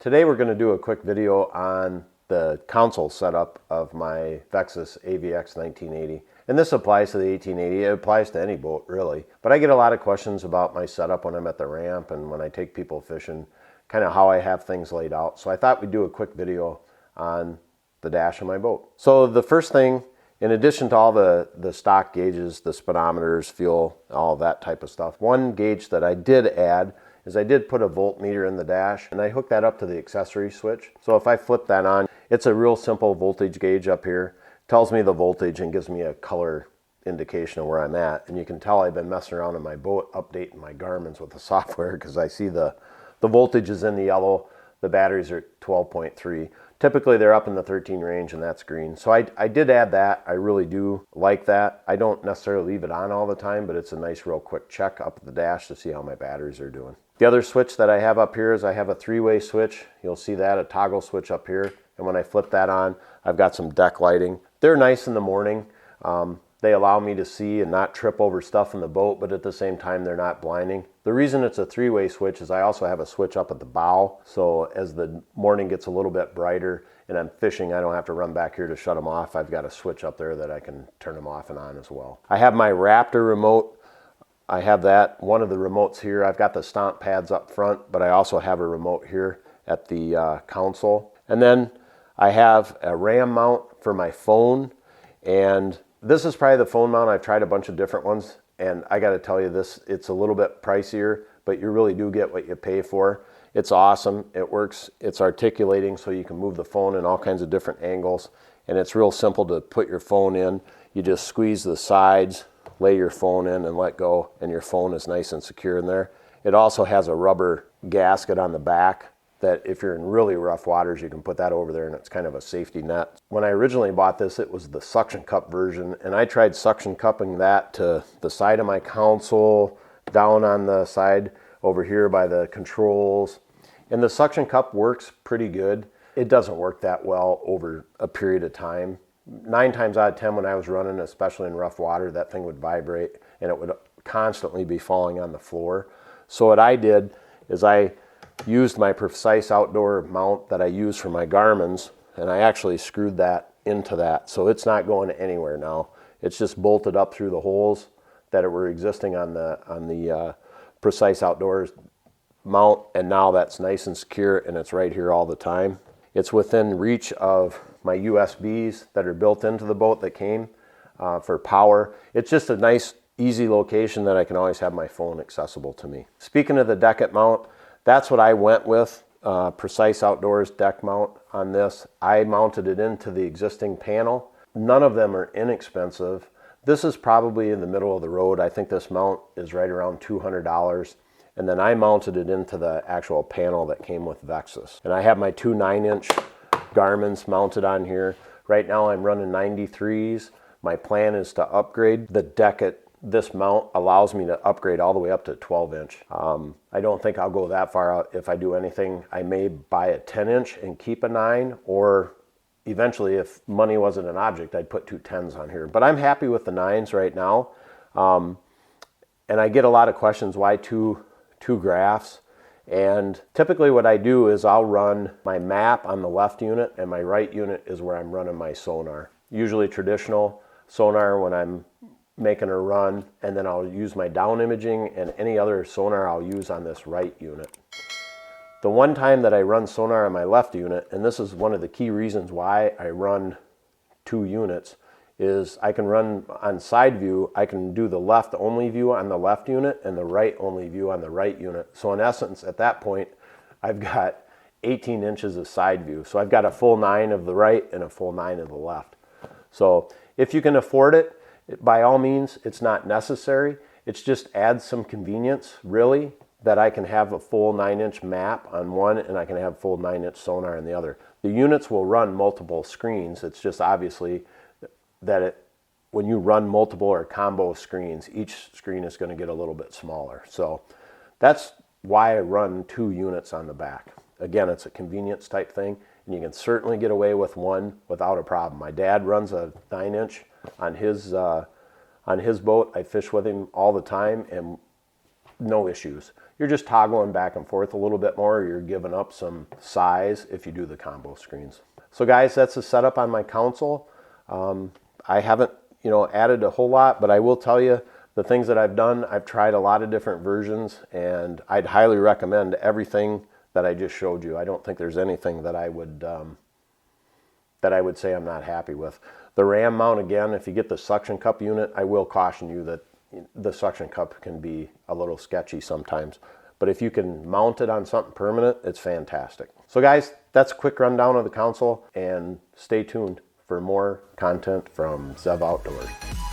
Today we're going to do a quick video on the console setup of my Vexus AVX 1980. And this applies to the 1880, it applies to any boat really. But I get a lot of questions about my setup when I'm at the ramp and when I take people fishing, kind of how I have things laid out. So I thought we'd do a quick video on the dash of my boat. So the first thing, in addition to all the stock gauges, the speedometers, fuel, all that type of stuff, one gauge that I did add is I did put a voltmeter in the dash and I hooked that up to the accessory switch. So if I flip that on, it's a real simple voltage gauge up here. It tells me the voltage and gives me a color indication of where I'm at. And you can tell I've been messing around in my boat updating my Garmin's with the software because I see the voltage is in the yellow, the batteries are 12.3. Typically they're up in the 13 range and that's green. So I did add that. I really do like that. I don't necessarily leave it on all the time, but it's a nice real quick check up at the dash to see how my batteries are doing. The other switch that I have up here is I have a three-way switch. You'll see that, a toggle switch up here. And when I flip that on, I've got some deck lighting. They're nice in the morning. They allow me to see and not trip over stuff in the boat, but at the same time, they're not blinding. The reason it's a three-way switch is I also have a switch up at the bow. So as the morning gets a little bit brighter and I'm fishing, I don't have to run back here to shut them off. I've got a switch up there that I can turn them off and on as well. I have my Raptor remote. I have that, one of the remotes here. I've got the stomp pads up front, but I also have a remote here at the console. And then I have a RAM mount for my phone. And this is probably the phone mount. I've tried a bunch of different ones. And I got to tell you this, it's a little bit pricier, but you really do get what you pay for. It's awesome. It works. It's articulating so you can move the phone in all kinds of different angles. And it's real simple to put your phone in. You just squeeze the sides, lay your phone in and let go, and your phone is nice and secure in there. It also has a rubber gasket on the back that if you're in really rough waters, you can put that over there and it's kind of a safety net. When I originally bought this, it was the suction cup version, and I tried suction cupping that to the side of my console, down on the side over here by the controls. And the suction cup works pretty good. It doesn't work that well over a period of time. 9 times out of 10 when I was running, especially in rough water, that thing would vibrate and it would constantly be falling on the floor. So what I did is I used my Precise Outdoor mount that I use for my Garmin's, and I actually screwed that into that. So it's not going anywhere now. It's just bolted up through the holes that were existing on the Precise Outdoors mount, and now that's nice and secure and it's right here all the time. It's within reach of my USBs that are built into the boat that came for power. It's just a nice, easy location that I can always have my phone accessible to me. Speaking of the deck mount, that's what I went with, Precise Outdoors deck mount on this. I mounted it into the existing panel. None of them are inexpensive. This is probably in the middle of the road. I think this mount is right around $200. And then I mounted it into the actual panel that came with Vexus. And I have my two 9-inch Garmin's mounted on here. Right now I'm running 93s. My plan is to upgrade. The deck at this mount allows me to upgrade all the way up to 12-inch. I don't think I'll go that far out. If I do anything, I may buy a 10-inch and keep a 9, or eventually if money wasn't an object, I'd put two 10s on here. But I'm happy with the 9s right now. And I get a lot of questions, why two graphs? And typically what I do is I'll run my map on the left unit and my right unit is where I'm running my sonar. Usually traditional sonar when I'm making a run, and then I'll use my down imaging and any other sonar I'll use on this right unit. The one time that I run sonar on my left unit, and this is one of the key reasons why I run two units, is I can run on side view. I can do the left only view on the left unit and the right only view on the right unit. So in essence, at that point, I've got 18 inches of side view. So I've got a full 9 of the right and a full 9 of the left. So if you can afford it, by all means, it's not necessary. It's just adds some convenience, really, that I can have a full 9-inch map on one and I can have full 9-inch sonar on the other. The units will run multiple screens. It's just obviously that when you run multiple or combo screens, each screen is going to get a little bit smaller. So that's why I run two units on the back. Again, it's a convenience type thing, and you can certainly get away with one without a problem. My dad runs a 9-inch on his boat. I fish with him all the time, and no issues. you're just toggling back and forth a little bit more. You're giving up some size if you do the combo screens. So guys, that's the setup on my console. I haven't, added a whole lot, but I will tell you the things that I've done. I've tried a lot of different versions, and I'd highly recommend everything that I just showed you. I don't think there's anything that I would say I'm not happy with. The RAM mount, again, if you get the suction cup unit, I will caution you that the suction cup can be a little sketchy sometimes. But if you can mount it on something permanent, it's fantastic. So guys, that's a quick rundown of the console, and stay tuned for more content from Zev Outdoors.